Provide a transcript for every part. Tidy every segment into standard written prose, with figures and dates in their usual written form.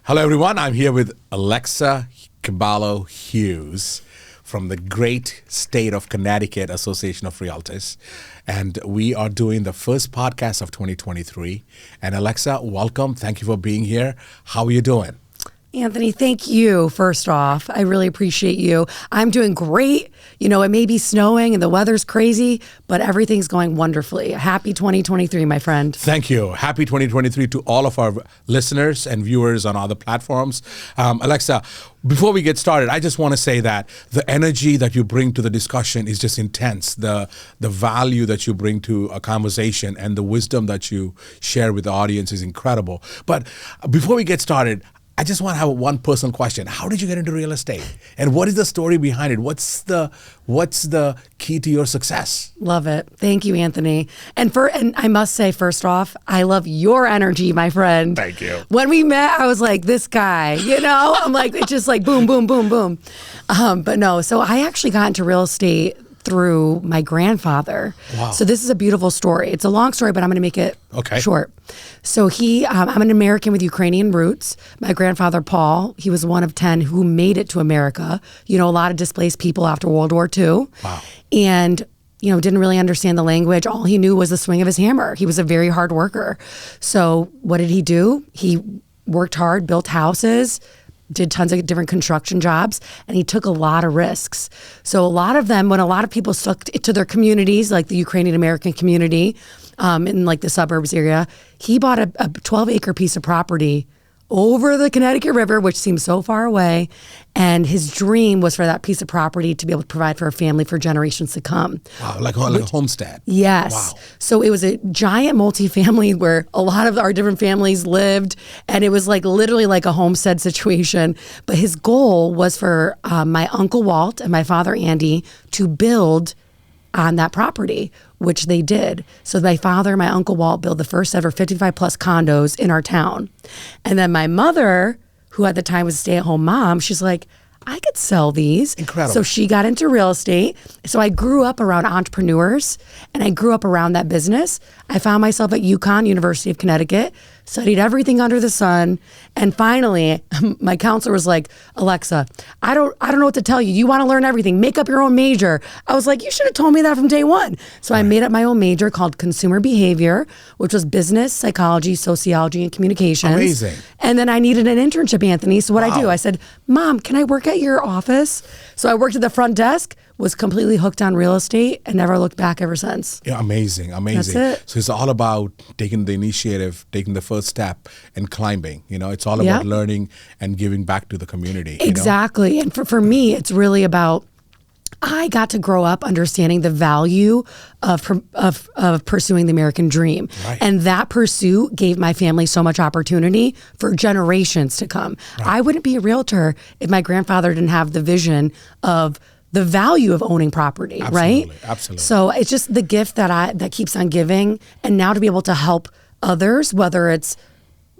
Hello, everyone. I'm here with Alexa Kebalo Hughes from the great state of Connecticut Association of Realtors. And we are doing the first podcast of 2023. And Alexa, welcome. Thank you for being here. How are you doing? Anthony, thank you, first off. I really appreciate you. I'm doing great. You know, it may be snowing and the weather's crazy, but everything's going wonderfully. Happy 2023, my friend. Thank you. Happy 2023 to all of our listeners and viewers on other platforms. Alexa, before we get started, I just want to say that the energy that you bring to the discussion is just intense. The value that you bring to a conversation and the wisdom that you share with the audience is incredible. But before we get started, I just want to have one personal question. How did you get into real estate? And what is the story behind it? What's the key to your success? Love it. Thank you, Anthony. And I must say, first off, I love your energy, my friend. Thank you. When we met, I was like, this guy, you know? I'm like, it's just like boom, boom, boom, boom. But no, so I actually got into real estate through my grandfather. Wow. So this is a beautiful story. It's a long story, but I'm going to make it short. So I'm an American with Ukrainian roots. My grandfather, Paul, he was one of 10 who made it to America. You know, a lot of displaced people after World War II. Wow. And, you know, didn't really understand the language. All he knew was the swing of his hammer. He was a very hard worker. So what did he do? He worked hard, built houses, did tons of different construction jobs, and he took a lot of risks. So a lot of them, when a lot of people stuck to their communities, like the Ukrainian American community in like the suburbs area, he bought a 12-acre piece of property over the Connecticut River, which seems so far away. And his dream was for that piece of property to be able to provide for a family for generations to come. Wow, like a homestead. Yes. Wow. So it was a giant multifamily where a lot of our different families lived, and it was like literally like a homestead situation. But his goal was for my uncle Walt and my father Andy to build on that property, which they did. So my father and my uncle Walt built the first ever 55 plus condos in our town. And then my mother, who at the time was a stay-at-home mom, she's like, I could sell these. Incredible. So she got into real estate. So I grew up around entrepreneurs and I grew up around that business. I found myself at UConn, University of Connecticut, studied everything under the sun. And finally, my counselor was like, Alexa, I don't know what to tell you. You want to learn everything. Make up your own major. I was like, you should have told me that from day one. So I made up my own major called consumer behavior, which was business, psychology, sociology, and communications. Amazing. And then I needed an internship, Anthony. So what I do, I said, Mom, can I work at your office? So I worked at the front desk, was completely hooked on real estate, and never looked back ever since. Yeah, amazing. That's it. So it's all about taking the initiative, taking the first step, and climbing. You know, it's all about learning and giving back to the community. Exactly. You know? And for me, it's really about, I got to grow up understanding the value of pursuing the American dream. Right. And that pursuit gave my family so much opportunity for generations to come. Right. I wouldn't be a realtor if my grandfather didn't have the vision of the value of owning property, Absolutely, right? absolutely. So it's just the gift that keeps on giving. And now to be able to help others, whether it's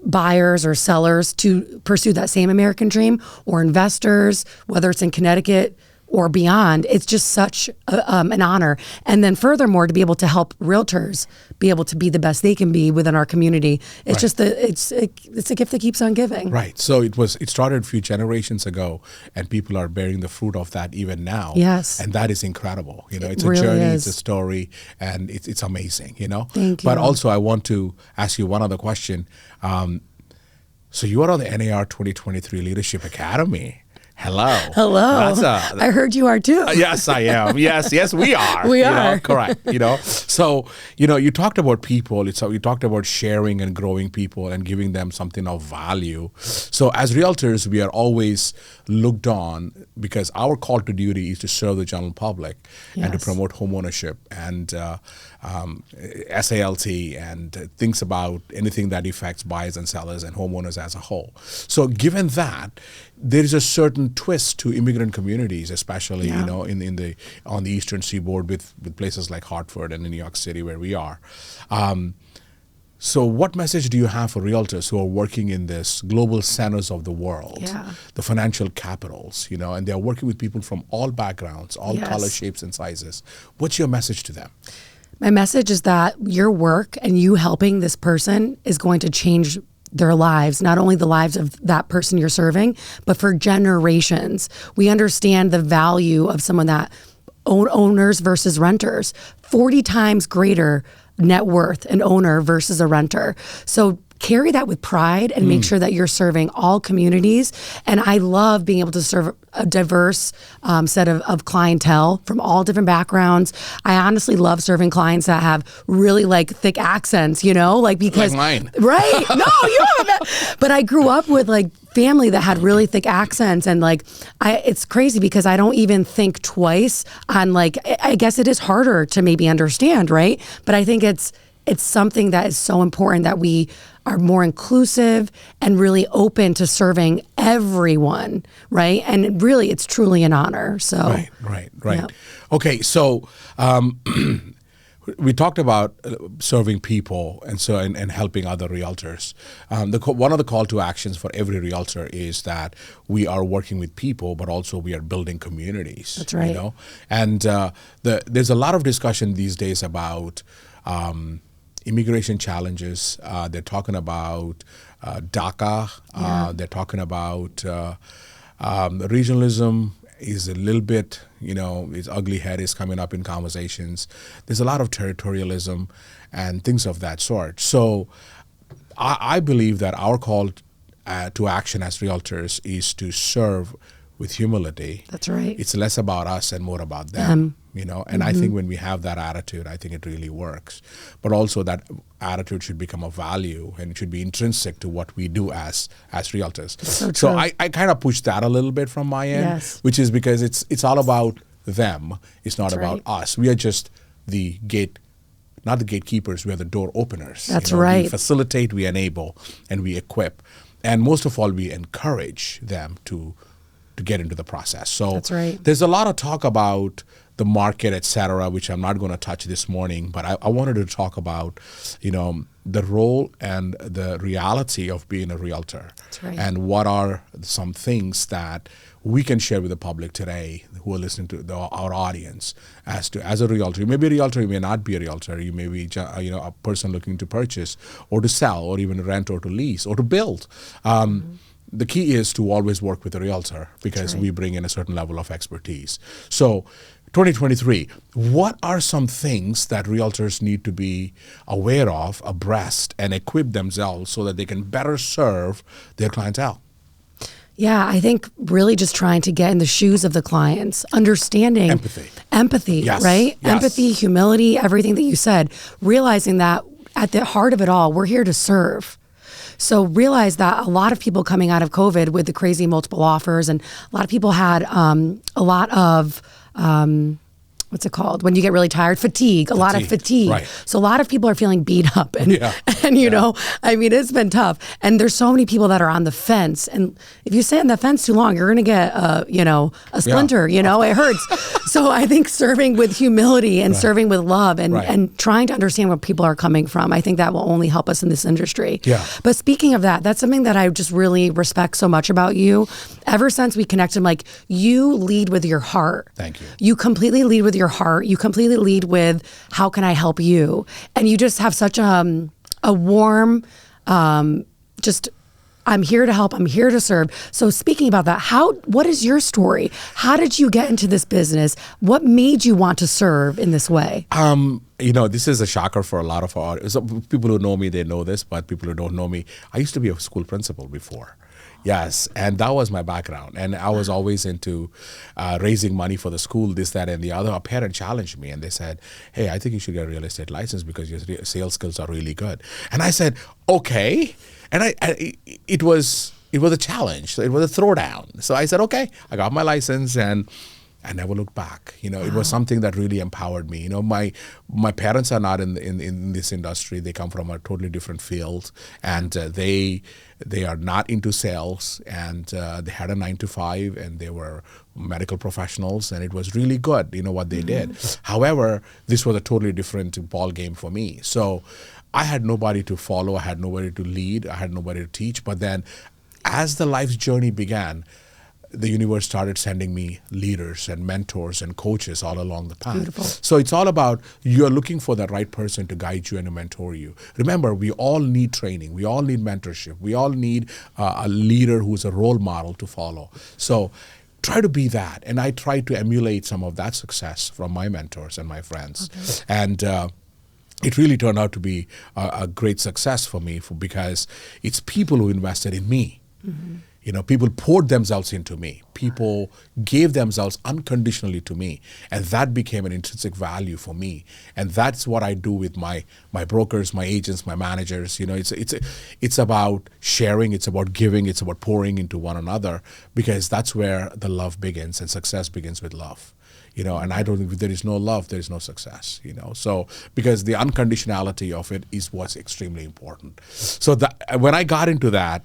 buyers or sellers, to pursue that same American dream, or investors, whether it's in Connecticut or beyond, it's just such an honor. And then furthermore, to be able to help realtors be able to be the best they can be within our community. It's just it's a gift that keeps on giving. Right. So it started a few generations ago, and people are bearing the fruit of that even now. Yes. And that is incredible. You know, it's really a journey, is. it's a story, and it's amazing, you know. Thank you. But also I want to ask you one other question. So you are on the NAR 2023 Leadership Academy. Hello. I heard you are too. Yes, I am. Yes, we are. We are. Correct. You know, so, you know, you talked about people. You talked about sharing and growing people and giving them something of value. So as realtors, we are always looked on because our call to duty is to serve the general public and to promote homeownership and SALT and things about anything that affects buyers and sellers and homeowners as a whole. So given that, there is a certain twist to immigrant communities, especially you know on the Eastern Seaboard with places like Hartford and in New York City where we are. So what message do you have for realtors who are working in this global centers of the world, the financial capitals, you know, and they're working with people from all backgrounds, all colors, shapes, and sizes? What's your message to them? My message is that your work and you helping this person is going to change their lives, not only the lives of that person you're serving, but for generations. We understand the value of someone that owners versus renters, 40 times greater net worth an owner versus a renter. So carry that with pride and make sure that you're serving all communities. And I love being able to serve a diverse set of clientele from all different backgrounds. I honestly love serving clients that have really like thick accents, you know, like because like mine. Right. No, you haven't. But I grew up with like family that had really thick accents, and like it's crazy because I don't even think twice on like, I guess it is harder to maybe understand, right? But I think it's something that is so important that we are more inclusive and really open to serving everyone, right? And really, it's truly an honor. So Right. Yeah. Okay, so we talked about serving people and helping other realtors. One of the call to actions for every realtor is that we are working with people, but also we are building communities. That's right. You know? And there's a lot of discussion these days about immigration challenges. They're talking about DACA. They're talking about regionalism is a little bit, its ugly head is coming up in conversations. There's a lot of territorialism and things of that sort. So I believe that our call to action as realtors is to serve with humility. That's right. It's less about us and more about them. And I think when we have that attitude, I think it really works. But also that attitude should become a value and it should be intrinsic to what we do as realtors. So I kind of push that a little bit from my end, Yes. which is because it's all about them. It's not That's about right. us. We are just not the gatekeepers, we are the door openers. That's right. We facilitate, we enable, and we equip. And most of all, we encourage them to get into the process. So That's right. There's a lot of talk about the market, et cetera, which I'm not going to touch this morning, but I wanted to talk about, the role and the reality of being a realtor. That's right. And what are some things that we can share with the public today who are listening to our audience as a realtor. You may be a realtor, you may not be a realtor. You may be a person looking to purchase or to sell or even rent or to lease or to build. The key is to always work with a realtor because we bring in a certain level of expertise. So 2023, what are some things that realtors need to be aware of, abreast, and equip themselves so that they can better serve their clientele? Yeah, I think really just trying to get in the shoes of the clients, understanding empathy, Yes. right? Yes. Empathy, humility, everything that you said, realizing that at the heart of it all, we're here to serve. So realize that a lot of people coming out of COVID with the crazy multiple offers, and a lot of people had a lot of what's it called? When you get really tired, fatigue, a lot of fatigue. Right. So a lot of people are feeling beat up and you know, I mean, it's been tough. And there's so many people that are on the fence. And if you sit on the fence too long, you're going to get, a splinter, it hurts. So I think serving with humility and serving with love and trying to understand where people are coming from, I think that will only help us in this industry. Yeah. But speaking of that, that's something that I just really respect so much about you. Ever since we connected, like, you lead with your heart. Thank you. You completely lead with your heart. You completely lead with, how can I help you? And you just have such a warm, I'm here to help. I'm here to serve. So speaking about that, what is your story? How did you get into this business? What made you want to serve in this way? This is a shocker for a lot of our people who know me, they know this, but people who don't know me, I used to be a school principal before. Yes, and that was my background. And I was always into raising money for the school, this, that, and the other. A parent challenged me and they said, hey, I think you should get a real estate license because your sales skills are really good. And I said, okay. And it was a challenge. So it was a throwdown. So I said, okay, I got my license and I never looked back. It was something that really empowered me. My parents are not in this industry. They come from a totally different field, and they are not into sales. And they had a 9-to-5, and they were medical professionals, and it was really good. What they did. However, this was a totally different ball game for me. So I had nobody to follow. I had nobody to lead. I had nobody to teach. But then, as the life's journey began, the universe started sending me leaders and mentors and coaches all along the path. Beautiful. So it's all about you're looking for the right person to guide you and to mentor you. Remember, we all need training. We all need mentorship. We all need a leader who's a role model to follow. So try to be that. And I try to emulate some of that success from my mentors and my friends. Okay. And it really turned out to be a great success for me because it's people who invested in me. Mm-hmm. You know, people poured themselves into me. People gave themselves unconditionally to me. And that became an intrinsic value for me. And that's what I do with my brokers, my agents, my managers. You know, it's about sharing, it's about giving, it's about pouring into one another, because that's where the love begins, and success begins with love. You know, and I don't think if there is no love, there is no success, you know. So, because the unconditionality of it is what's extremely important. So when I got into that,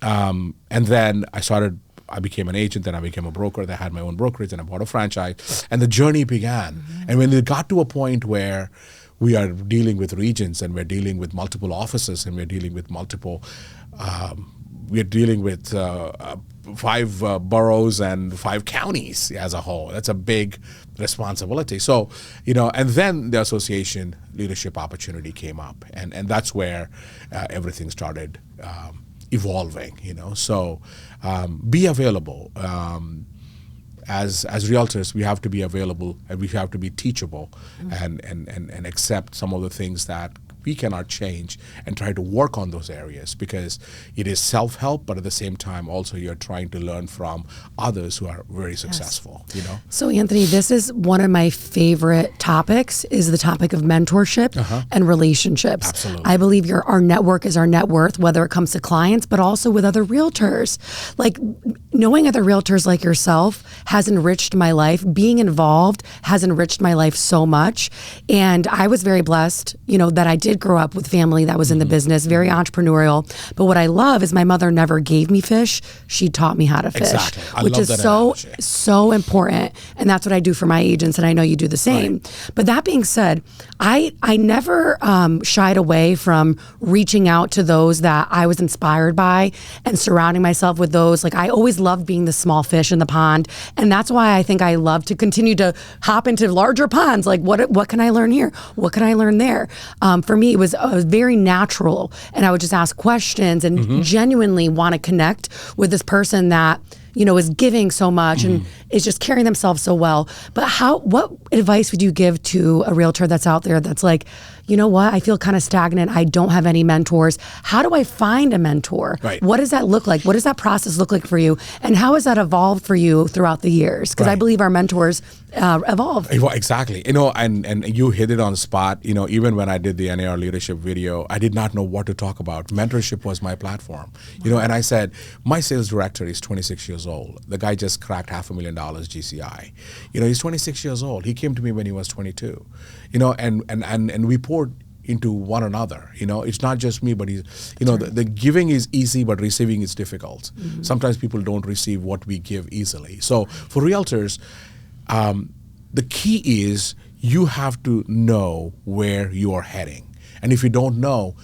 and then I became an agent, then I became a broker, then I had my own brokerage, and I bought a franchise, and the journey began. Mm-hmm. And when it got to a point where we are dealing with regions, and we're dealing with multiple offices, and we're dealing with multiple, we're dealing with 5 boroughs and 5 counties as a whole. That's a big responsibility. So, you know, and then the association leadership opportunity came up, and that's where everything started evolving, you know. So be available. As realtors, we have to be available, and we have to be teachable, mm-hmm. and accept some of the things that we cannot change, and try to work on those areas, because it is self-help, but at the same time also you're trying to learn from others who are very successful, you know. So Anthony, this is one of my favorite topics, is the topic of mentorship and relationships. Absolutely. I believe our network is our net worth, whether it comes to clients, but also with other realtors. Like, knowing other realtors like yourself has enriched my life. Being involved has enriched my life so much. And I was very blessed, you know, that I did grow up with family that was in the business, very entrepreneurial. But what I love is my mother never gave me fish. She taught me how to fish, exactly. which is so important. And that's what I do for my agents. And I know you do the same. Right. But that being said, I never shied away from reaching out to those that I was inspired by, and surrounding myself with those. Like, I always loved being the small fish in the pond. And that's why I think I love to continue to hop into larger ponds. Like, what can I learn here? What can I learn there? For me, it was very natural, and I would just ask questions and genuinely want to connect with this person that, you know, is giving so much and is just carrying themselves so well. But what advice would you give to a realtor that's out there that's like, you know what, I feel kind of stagnant, I don't have any mentors. How do I find a mentor? Right. What does that look like? What does that process look like for you? And how has that evolved for you throughout the years? Because I believe our mentors evolve. Exactly. You know, and you hit it on the spot. You know, even when I did the NAR leadership video, I did not know what to talk about. Mentorship was my platform. You know, and I said, my sales director is 26 years old. The guy just cracked $500,000 GCI. You know, he's 26 years old. He came to me when he was 22. You know, and we poured into one another. You know, it's not just me, but he's, you know, the giving is easy, but receiving is difficult. Mm-hmm. Sometimes people don't receive what we give easily. So for realtors, the key is you have to know where you are heading. And if you don't know,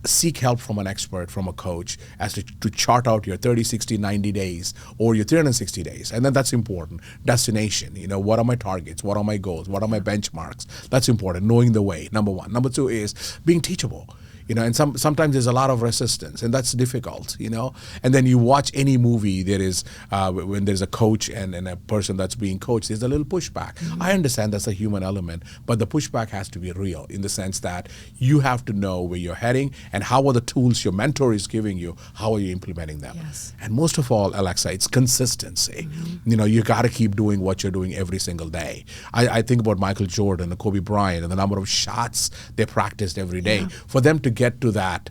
seek help from an expert, from a coach, as to chart out your 30, 60, 90 days or your 360 days. And then that's important. Destination, you know, what are my targets? What are my goals? What are my benchmarks? That's important, knowing the way, number one. Number two is being teachable. You know, and sometimes there's a lot of resistance, and that's difficult, you know. And then you watch any movie, there is, when there's a coach and a person that's being coached, there's a little pushback. Mm-hmm. I understand that's a human element, but the pushback has to be real, in the sense that you have to know where you're heading and how are the tools your mentor is giving you, how are you implementing them. Yes. And most of all, Alexa, it's consistency. Mm-hmm. You know, you got to keep doing what you're doing every single day. I think about Michael Jordan and Kobe Bryant and the number of shots they practiced every day. Yeah. For them to get to that,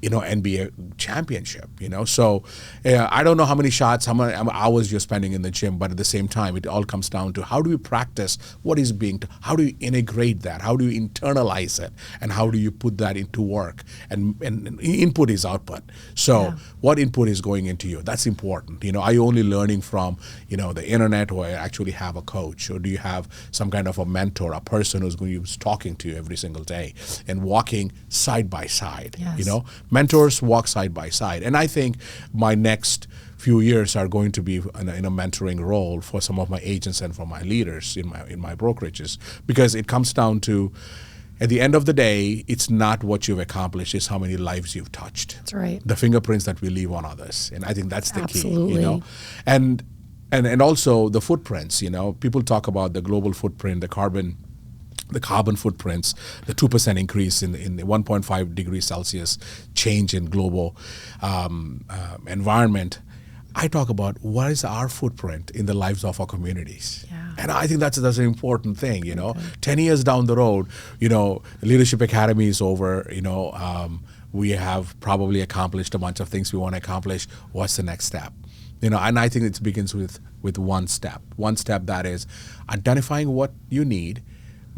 you know, NBA championship, you know. So I don't know how many shots, how many hours you're spending in the gym, but at the same time, it all comes down to how do we practice what is how do you integrate that? How do you internalize it? And how do you put that into work? And input is output. So what input is going into you? That's important. You know, are you only learning from, you know, the internet, or actually have a coach? Or do you have some kind of a mentor, a person who's talking to you every single day and walking side by side, you know? Mentors walk side by side. And I think my next few years are going to be in a mentoring role for some of my agents and for my leaders in my brokerages, because it comes down to, at the end of the day, it's not what you've accomplished, it's how many lives you've touched. That's right. The fingerprints that we leave on others. And I think that's the Absolutely. key, you know. And also the footprints, you know. People talk about the global footprint, the carbon footprints, the 2% increase in the 1.5 degrees Celsius change in global environment. I talk about what is our footprint in the lives of our communities. Yeah. And I think that's an important thing, you know. Okay. 10 years down the road, you know, Leadership Academy is over, you know, we have probably accomplished a bunch of things we want to accomplish. What's the next step? You know, and I think it begins with one step. One step, that is identifying what you need,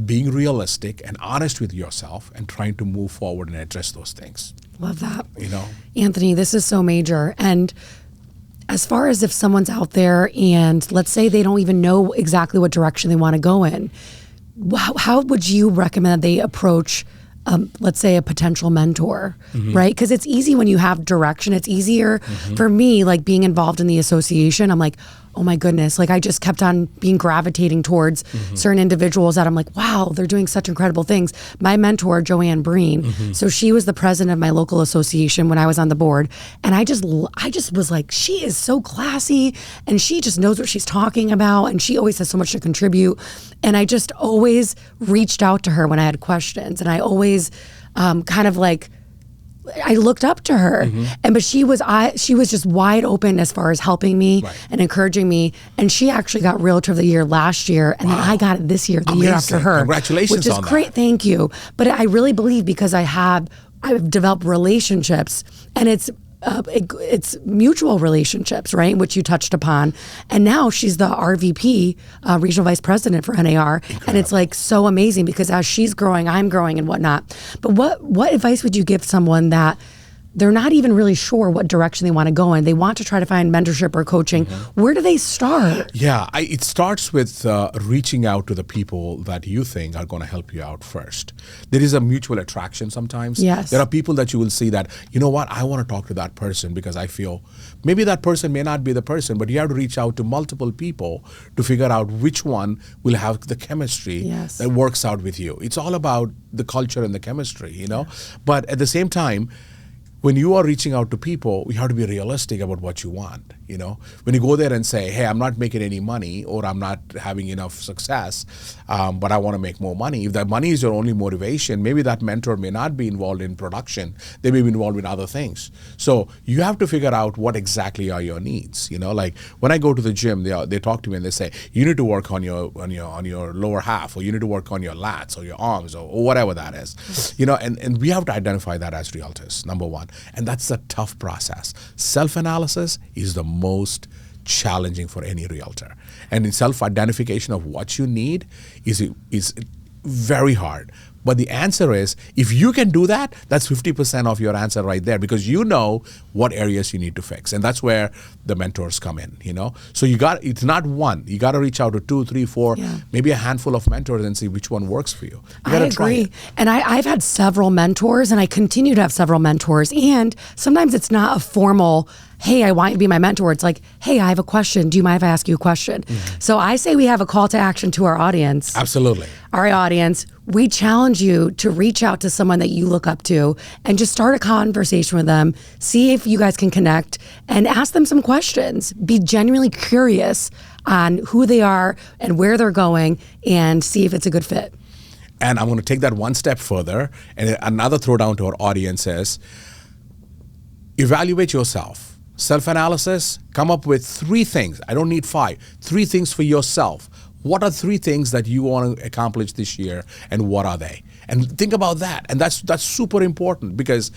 being realistic and honest with yourself, and trying to move forward and address those things. Love that. You know, Anthony, this is so major. And as far as if someone's out there and let's say they don't even know exactly what direction they want to go in, how would you recommend they approach, let's say, a potential mentor, right? Because it's easy when you have direction. It's easier for me, like being involved in the association. I'm like, oh my goodness, like I just kept on being gravitating towards certain individuals that I'm like, wow, they're doing such incredible things. My mentor, Joanne Breen, so she was the president of my local association when I was on the board. And I just was like, she is so classy and she just knows what she's talking about. And she always has so much to contribute. And I just always reached out to her when I had questions. And I always kind of like, I looked up to her, but she was just wide open as far as helping me and encouraging me. And she actually got Realtor of the Year last year, and then I got it this year, the year after her. Congratulations which is on great. That. Thank you. But I really believe because I've developed relationships, and it's mutual relationships, right? Which you touched upon. And now she's the RVP, Regional Vice President for NAR. Incredible. And it's like so amazing because as she's growing, I'm growing and whatnot. But what advice would you give someone that they're not even really sure what direction they want to go in? They want to try to find mentorship or coaching. Where do they start? Yeah, it starts with reaching out to the people that you think are going to help you out first. There is a mutual attraction sometimes. Yes. There are people that you will see that, you know what, I want to talk to that person because I feel maybe that person may not be the person, but you have to reach out to multiple people to figure out which one will have the chemistry that works out with you. It's all about the culture and the chemistry, you know. But at the same time, when you are reaching out to people, you have to be realistic about what you want, you know. When you go there and say, hey, I'm not making any money or I'm not having enough success, but I want to make more money. If that money is your only motivation, maybe that mentor may not be involved in production. They may be involved in other things. So you have to figure out what exactly are your needs, you know. Like when I go to the gym, they talk to me and they say, you need to work on your lower half, or you need to work on your lats or your arms or whatever that is, you know. And we have to identify that as realtors, number one. And that's a tough process. Self-analysis is the most challenging for any realtor. And in self-identification of what you need is very hard. But the answer is, if you can do that, that's 50% of your answer right there, because you know what areas you need to fix. And that's where the mentors come in, you know. So it's not one. You got to reach out to 2, 3, 4, maybe a handful of mentors and see which one works for you. You got to try it. And I've had several mentors, and I continue to have several mentors. And sometimes it's not a formal, hey, I want you to be my mentor. It's like, hey, I have a question. Do you mind if I ask you a question? So I say we have a call to action to our audience. Absolutely. Our audience, we challenge you to reach out to someone that you look up to and just start a conversation with them. See if you guys can connect and ask them some questions. Be genuinely curious on who they are and where they're going and see if it's a good fit. And I'm going to take that one step further. And another throwdown to our audience is evaluate yourself. Self-analysis, come up with 3 things. I don't need 5. 3 things for yourself. What are 3 things that you want to accomplish this year, and what are they? And think about that. And that's super important, because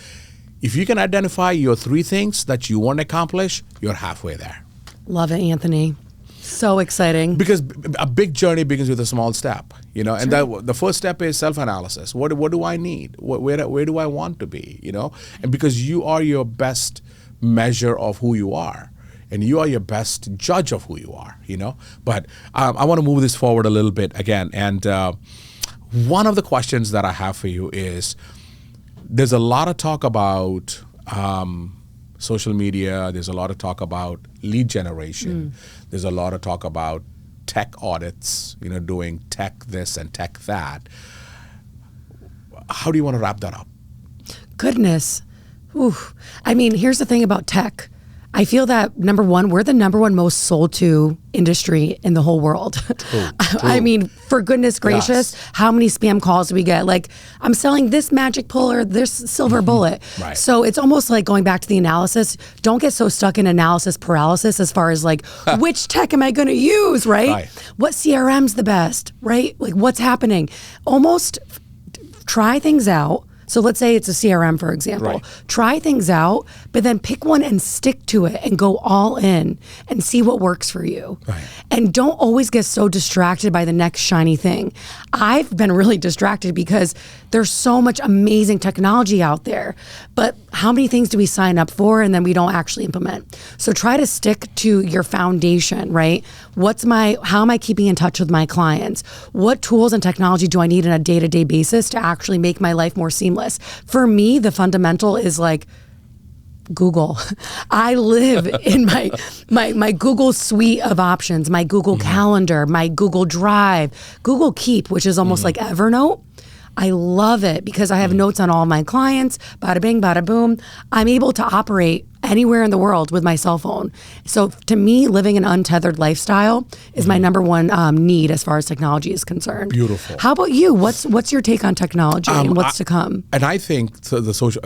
if you can identify your 3 things that you want to accomplish, you're halfway there. Love it, Anthony. So exciting. Because a big journey begins with a small step, you know. And the first step is self-analysis. What do I need? Where do I want to be, you know? And because you are your best measure of who you are, and you are your best judge of who you are, you know. But I want to move this forward a little bit again. And one of the questions that I have for you is, there's a lot of talk about social media. There's a lot of talk about lead generation. There's a lot of talk about tech audits, doing tech this and tech that. How do you want to wrap that up? Goodness. Ooh. I mean, here's the thing about tech. I feel that, number one, we're the number one most sold to industry in the whole world. True. I mean, for goodness gracious, how many spam calls do we get? Like, I'm selling this magic puller, this silver bullet. Right. So it's almost like going back to the analysis. Don't get so stuck in analysis paralysis as far as like, which tech am I going to use, right? What CRM's the best, right? Like, what's happening? Almost try things out. So let's say it's a CRM, for example. Right. Try things out, but then pick one and stick to it and go all in and see what works for you. Right. And don't always get so distracted by the next shiny thing. I've been really distracted because there's so much amazing technology out there, but how many things do we sign up for and then we don't actually implement? So try to stick to your foundation, right? How am I keeping in touch with my clients? What tools and technology do I need on a day-to-day basis to actually make my life more seamless? For me, the fundamental is like Google. I live in my Google suite of options, my Google Calendar, my Google Drive, Google Keep, which is almost like Evernote. I love it because I have notes on all my clients, bada bing, bada boom. I'm able to operate anywhere in the world with my cell phone. So to me, living an untethered lifestyle is my number one need as far as technology is concerned. Beautiful. How about you? What's your take on technology and what's to come? And I think the social.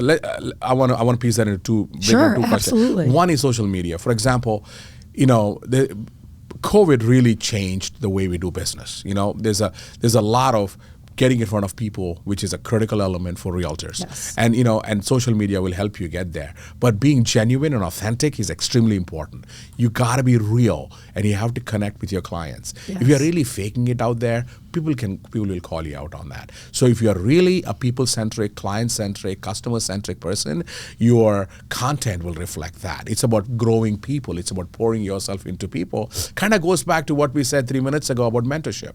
I want to piece that into two. Sure, two absolutely. One is social media. For example, the COVID really changed the way we do business. There's a lot of getting in front of people, which is a critical element for realtors. Yes. And and social media will help you get there. But being genuine and authentic is extremely important. You got to be real and you have to connect with your clients. Yes. If you're really faking it out there, people will call you out on that. So if you're really a people-centric, client-centric, customer-centric person, your content will reflect that. It's about growing people. It's about pouring yourself into people. Kind of goes back to what we said 3 minutes ago about mentorship.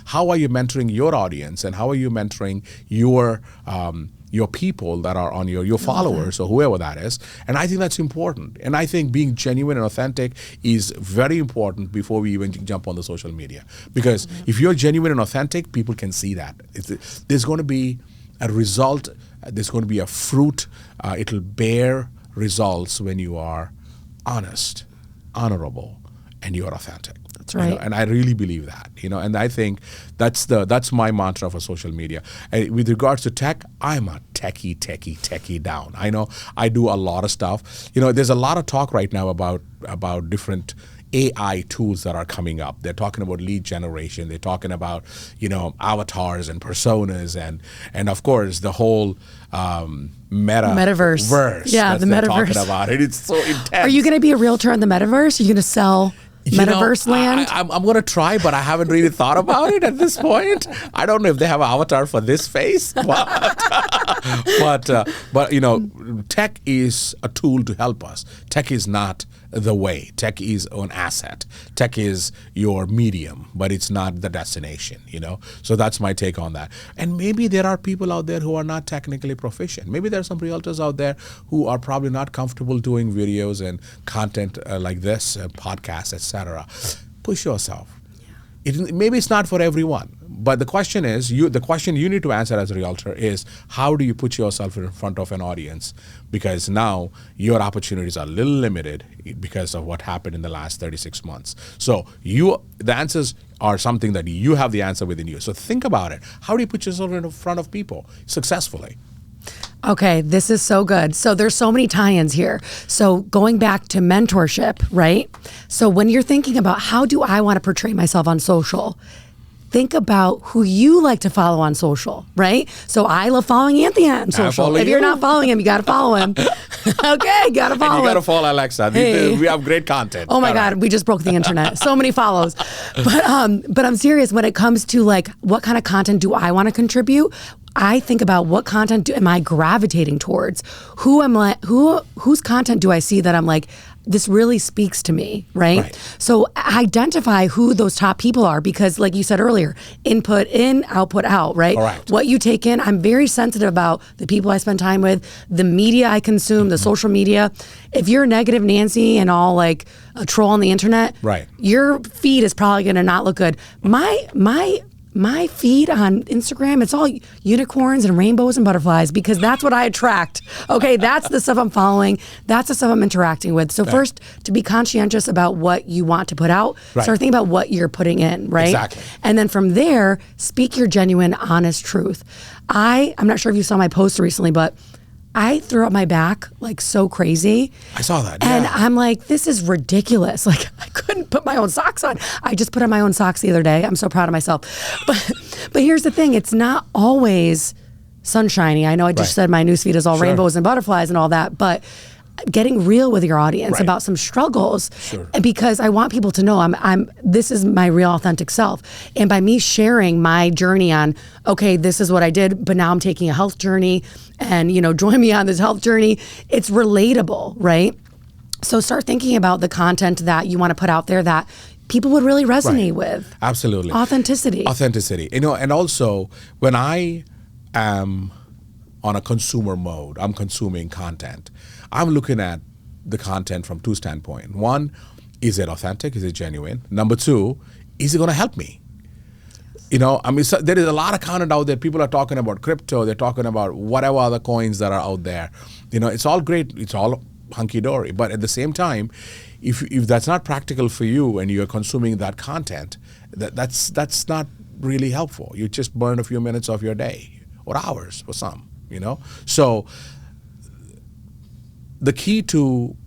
How are you mentoring your audience and how are you mentoring your people that are on your followers or whoever that is. And I think that's important. And I think being genuine and authentic is very important before we even jump on the social media. Because if you're genuine and authentic, people can see that. There's going to be a result, there's going to be a fruit, it'll bear results when you are honest, honorable, and you're authentic. That's right. And I really believe that, and I think that's my mantra for social media. And with regards to tech, I'm a techie down. I know I do a lot of stuff. There's a lot of talk right now about different AI tools that are coming up. They're talking about lead generation. They're talking about, avatars and personas and of course the whole metaverse. Yeah, the metaverse. Talking about it. It's so intense. Are you going to be a realtor in the metaverse? Are you going to sell metaverse land? I'm going to try, but I haven't really thought about it at this point. I don't know if they have an avatar for this face, but tech is a tool to help us. Tech is not the way. Tech is an asset. Tech is your medium, but it's not the destination, So that's my take on that. And maybe there are people out there who are not technically proficient. Maybe there are some realtors out there who are probably not comfortable doing videos and content like this, podcasts, etc. Push yourself. Maybe it's not for everyone, but the question is, the question you need to answer as a realtor is, how do you put yourself in front of an audience? Because now your opportunities are a little limited because of what happened in the last 36 months. So the answers are something that you have the answer within you. So think about it. How do you put yourself in front of people successfully? Okay, this is so good. So there's so many tie-ins here. So going back to mentorship, right? So when you're thinking about how do I want to portray myself on social, think about who you like to follow on social, right? So I love following Anthony on social. If you're not following him, you got to follow him. Okay, got to follow him. You got to follow Alexa. Hey. We have great content. Oh my God, we just broke the internet. So many follows. But I'm serious when it comes to like, what kind of content do I want to contribute? I think about what content am I gravitating towards? Whose content do I see that I'm like, this really speaks to me, right? So identify who those top people are, because like you said earlier, input in, output out, right? Correct. What you take in, I'm very sensitive about the people I spend time with, the media I consume, the social media. If you're negative Nancy and all like a troll on the internet, your feed is probably going to not look good. My feed on Instagram, it's all unicorns and rainbows and butterflies, because that's what I attract. Okay, that's the stuff I'm following. That's the stuff I'm interacting with. So first, to be conscientious about what you want to put out, start thinking about what you're putting in, right? Exactly. And then from there, speak your genuine, honest truth. I'm not sure if you saw my post recently, but I threw up my back like so crazy. I saw that. And I'm like, this is ridiculous. Like, I couldn't put my own socks on. I just put on my own socks the other day. I'm so proud of myself. But here's the thing. It's not always sunshiny. I know I just said my newsfeed is all rainbows and butterflies and all that, but getting real with your audience about some struggles, and because I want people to know this is my real authentic self. And by me sharing my journey on, okay, this is what I did, but now I'm taking a health journey, and join me on this health journey. It's relatable, right? So start thinking about the content that you want to put out there that people would really resonate with. Absolutely. Authenticity. And also when I am on a consumer mode, I'm consuming content, I'm looking at the content from two standpoints. One, is it authentic? Is it genuine? Number two, is it going to help me? So there is a lot of content out there. People are talking about crypto. They're talking about whatever other coins that are out there. It's all great. It's all hunky-dory. But at the same time, if that's not practical for you and you're consuming that content, that's not really helpful. You just burn a few minutes of your day, or hours for some, So the key to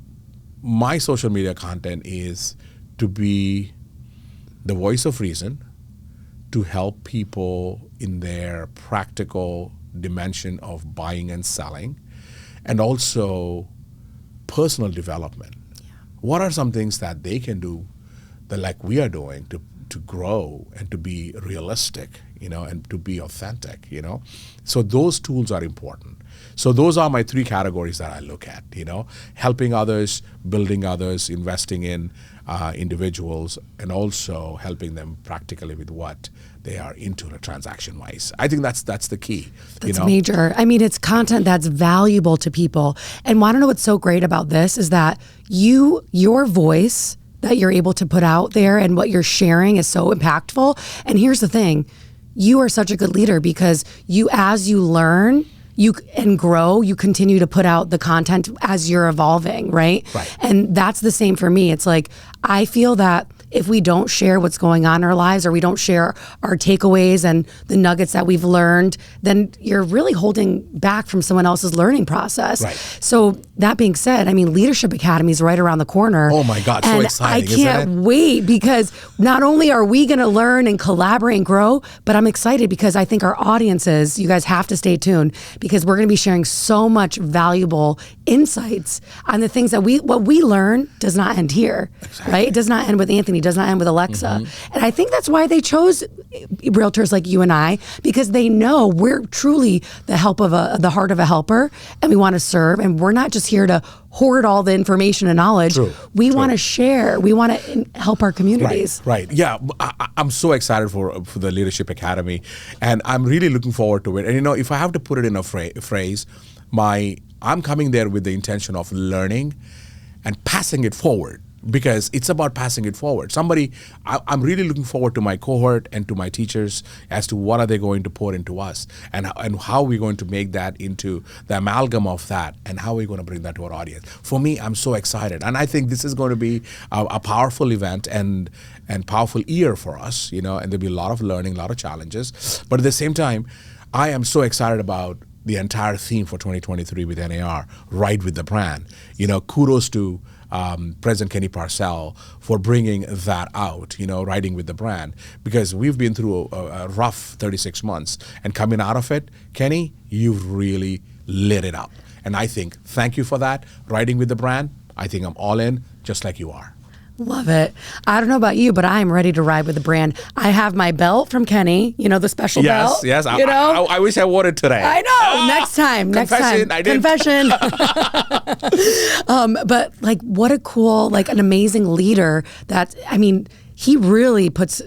my social media content is to be the voice of reason, to help people in their practical dimension of buying and selling, and also personal development. What are some things that they can do that, like we are doing, to grow and to be realistic, and to be authentic, So those tools are important. So those are my three categories that I look at, helping others, building others, investing in individuals, and also helping them practically with what they are into transaction-wise. I think that's the key. That's major. I mean, it's content that's valuable to people. And want to know what's so great about this is that your voice that you're able to put out there and what you're sharing is so impactful. And here's the thing. You are such a good leader because as you learn, and grow, you continue to put out the content as you're evolving, right? And that's the same for me. It's like, I feel that if we don't share what's going on in our lives, or we don't share our takeaways and the nuggets that we've learned, then you're really holding back from someone else's learning process. So that being said, I mean, Leadership Academy is right around the corner. Oh my God, so exciting, I can't wait, because not only are we going to learn and collaborate and grow, but I'm excited because I think our audiences, you guys have to stay tuned, because we're going to be sharing so much valuable insights on the things that what we learn does not end here, right? It does not end with Anthony, does not end with Alexa. And I think that's why they chose realtors like you and I, because they know we're truly the heart of a helper, and we want to serve, and we're not just here to hoard all the information and knowledge. We want to share. We want to help our communities. Yeah, I'm so excited for the Leadership Academy, and I'm really looking forward to it. And if I have to put it in a phrase, I'm coming there with the intention of learning and passing it forward, because it's about passing it forward. I'm really looking forward to my cohort and to my teachers as to what are they going to pour into us, and how we're going to make that into the amalgam of that, and how we're going to bring that to our audience. For me, I'm so excited, and I think this is going to be a powerful event and powerful year for us, and there'll be a lot of learning, a lot of challenges. But at the same time, I am so excited about the entire theme for 2023 with NAR, Ride with the Brand. Kudos to President Kenny Parcell for bringing that out, riding with the brand, because we've been through a rough 36 months, and coming out of it, Kenny, you've really lit it up. And I think, thank you for that, riding with the brand. I think I'm all in, just like you are. Love it. I don't know about you, but I am ready to ride with the brand. I have my belt from Kenny, the special belt. Yes. I wish I wore it today. I know. Next time. Confession, I did. Confession. But like, what a cool, like an amazing leader he really puts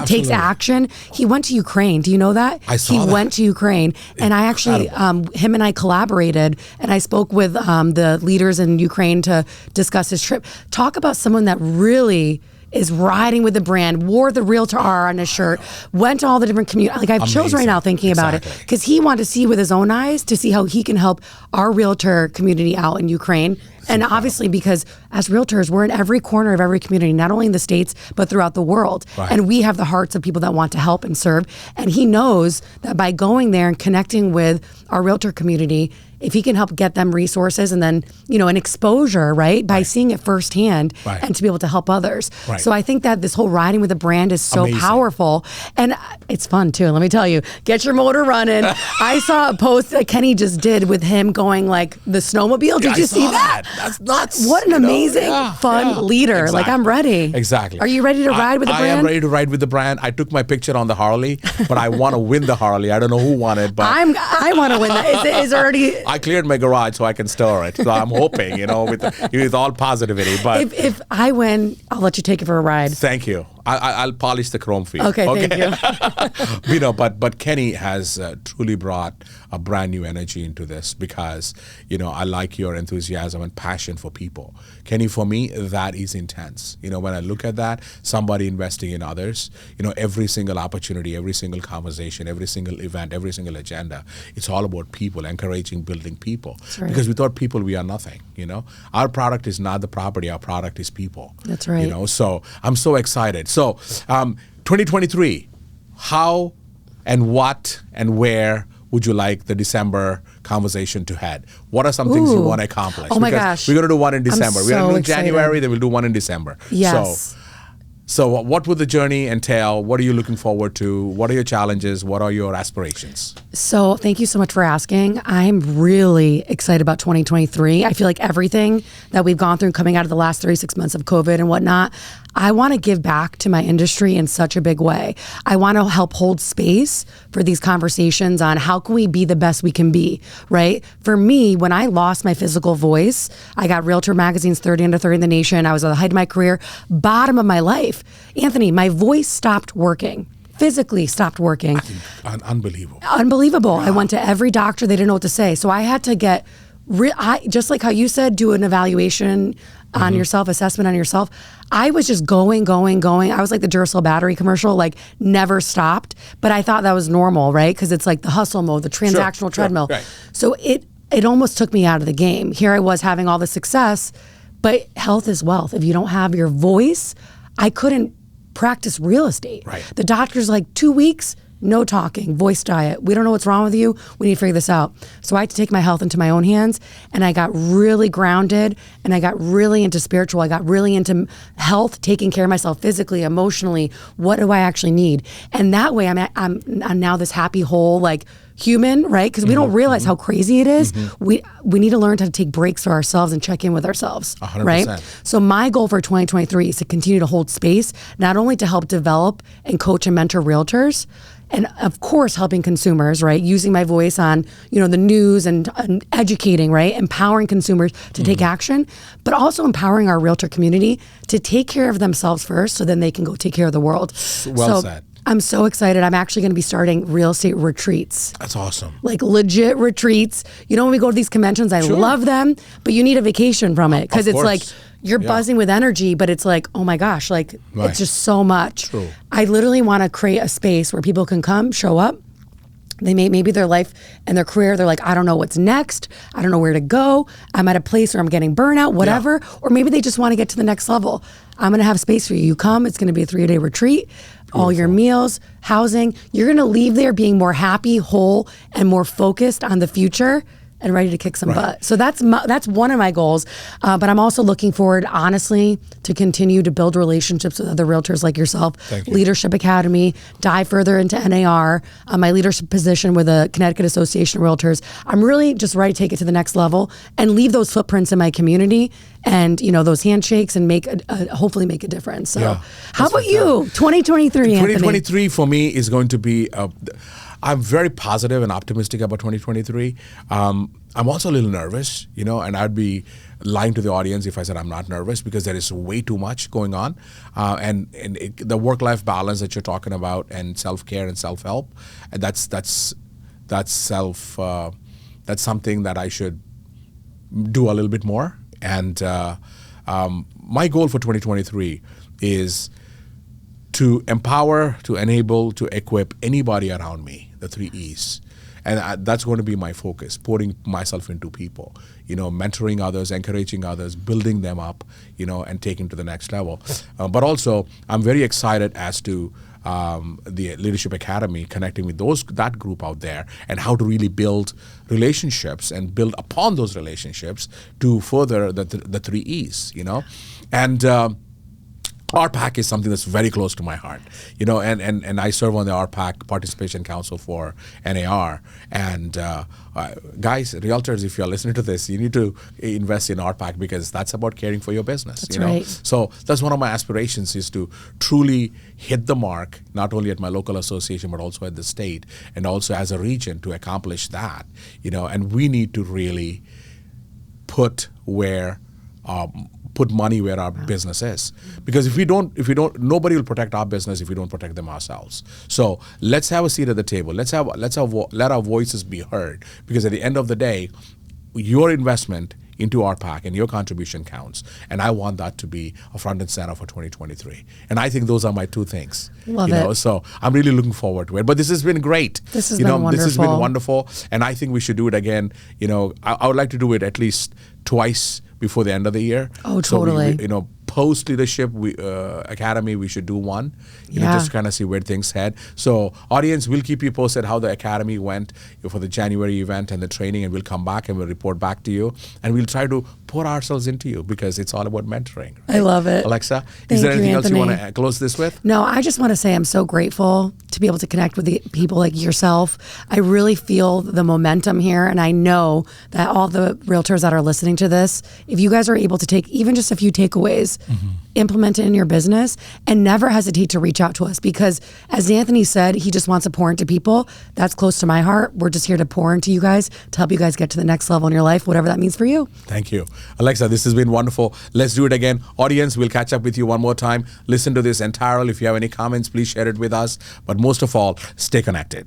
takes action. He went to Ukraine. Do you know that? I saw that. He went to Ukraine, and I actually, him and I collaborated, and I spoke with the leaders in Ukraine to discuss his trip. Talk about someone that really is riding with the brand, wore the Realtor R on his shirt, went to all the different communities. Like I have chills right now thinking about it, because he wanted to see with his own eyes to see how he can help our Realtor community out in Ukraine. And obviously, because as realtors, we're in every corner of every community, not only in the States, but throughout the world. Right. And we have the hearts of people that want to help and serve. And he knows that by going there and connecting with our realtor community, if he can help get them resources and then, an exposure, right, by seeing it firsthand and to be able to help others. Right. So I think that this whole riding with a brand is so powerful. And it's fun too. Let me tell you, get your motor running. I saw a post that Kenny just did with him going like the snowmobile. Did you see that? That's nuts. What an amazing, fun leader. Exactly. Like, I'm ready. Exactly. Are you ready to ride with the brand? I am ready to ride with the brand. I took my picture on the Harley, but I want to win the Harley. I don't know who won it, but I want to win that. Is already. I cleared my garage so I can store it. So I'm hoping, with all positivity. But if I win, I'll let you take it for a ride. Thank you. I'll polish the chrome for you. Okay. Thank you. But Kenny has truly brought a brand new energy into this because, I like your enthusiasm and passion for people. Kenny, for me, that is intense. When I look at that, somebody investing in others, every single opportunity, every single conversation, every single event, every single agenda, it's all about people, encouraging, building people. Right. Because without people, we are nothing, Our product is not the property, our product is people. That's right. So I'm so excited. So 2023, how and what and where would you like the December conversation to head? What are some things you want to accomplish? Oh my gosh. We're going to do one in December. We're going to do excited. January, then we'll do one in December. Yes. So what would the journey entail? What are you looking forward to? What are your challenges? What are your aspirations? So thank you so much for asking. I'm really excited about 2023. I feel like everything that we've gone through coming out of the last 36 months of COVID and whatnot, I want to give back to my industry in such a big way. I want to help hold space for these conversations on how can we be the best we can be, right? For me, when I lost my physical voice, I got Realtor Magazine's 30 Under 30 in the nation. I was at the height of my career, bottom of my life. Anthony, my voice stopped working. Physically stopped working. Unbelievable. Unbelievable. Wow. I went to every doctor. They didn't know what to say. So I had to get, just like how you said, do an evaluation on yourself, assessment on yourself. I was just going. I was like the Duracell battery commercial, like never stopped. But I thought that was normal, right? Because it's like the hustle mode, the transactional treadmill. Right. So it almost took me out of the game. Here I was having all the success, but health is wealth. If you don't have your voice, I couldn't practice real estate. Right. The doctor's like, 2 weeks, no talking, voice diet. We don't know what's wrong with you. We need to figure this out. So I had to take my health into my own hands, and I got really grounded, and I got really into spiritual. I got really into health, taking care of myself physically, emotionally. What do I actually need? And that way I'm now this happy, whole, like, human, right? Because we don't realize how crazy it is. We need to learn how to take breaks for ourselves and check in with ourselves, 100%. right? So my goal for 2023 is to continue to hold space, not only to help develop and coach and mentor realtors, and of course helping consumers, right? Using my voice on, the news and educating, right? Empowering consumers to take action, but also empowering our realtor community to take care of themselves first, so then they can go take care of the world. Well said. I'm so excited. I'm actually going to be starting real estate retreats. That's awesome. Like legit retreats. When we go to these conventions, I love them, but you need a vacation from it, because it's like you're buzzing with energy, but it's like, oh my gosh, like it's just so much. True. I literally want to create a space where people can come, show up. They maybe their life and their career, they're like, I don't know what's next. I don't know where to go. I'm at a place where I'm getting burnout, whatever. Yeah. Or maybe they just want to get to the next level. I'm going to have space for you. You come, it's going to be a 3-day retreat. Beautiful. All your meals, housing. You're going to leave there being more happy, whole, and more focused on the future and ready to kick some butt. So that's one of my goals. But I'm also looking forward, honestly, to continue to build relationships with other realtors like yourself. Thank you. Leadership Academy, dive further into NAR, my leadership position with the Connecticut Association of Realtors. I'm really just ready to take it to the next level and leave those footprints in my community and, those handshakes and hopefully make a difference. So how about you? 2023, Anthony? 2023 for me is going to be, I'm very positive and optimistic about 2023. I'm also a little nervous, and I'd be lying to the audience if I said I'm not nervous because there is way too much going on. The work-life balance that you're talking about and self-care and self-help, and that's something that I should do a little bit more. And my goal for 2023 is to empower, to enable, to equip anybody around me, the 3 E's. And that's going to be my focus, pouring myself into people, mentoring others, encouraging others, building them up, and taking to the next level. But also, I'm very excited as to the Leadership Academy, connecting with that group out there and how to really build relationships and build upon those relationships to further the 3 E's, And RPAC is something that's very close to my heart, and I serve on the RPAC Participation Council for NAR. And guys, realtors, if you're listening to this, you need to invest in RPAC because that's about caring for your business. That's right. So that's one of my aspirations, is to truly hit the mark, not only at my local association, but also at the state and also as a region to accomplish that. And we need to really put money where our business is, because if we don't, nobody will protect our business if we don't protect them ourselves. So let's have a seat at the table. Let our voices be heard, because at the end of the day, your investment into RPAC and your contribution counts, and I want that to be a front and center for 2023. And I think those are my 2 things. Love it. So I'm really looking forward to it. But this has been great. This has been wonderful. This has been wonderful, and I think we should do it again. I would like to do it at least twice before the end of the year. Oh, totally. So post Leadership Academy, we should do one, just to kind of see where things head. So audience, we'll keep you posted how the Academy went for the January event and the training, and we'll come back and we'll report back to you, and we'll try to pour ourselves into you, because it's all about mentoring. Right? I love it. Alexa, is there anything else you want to close this with? No, I just want to say I'm so grateful to be able to connect with the people like yourself. I really feel the momentum here, and I know that all the realtors that are listening to this, if you guys are able to take even just a few takeaways, implement it in your business, and never hesitate to reach out to us, because as Anthony said, he just wants to pour into people. That's close to my heart. We're just here to pour into you guys, to help you guys get to the next level in your life, whatever that means for you. Thank you. Alexa, this has been wonderful. Let's do it again. Audience, we'll catch up with you one more time. Listen to this entirely. If you have any comments, please share it with us. But most of all, stay connected.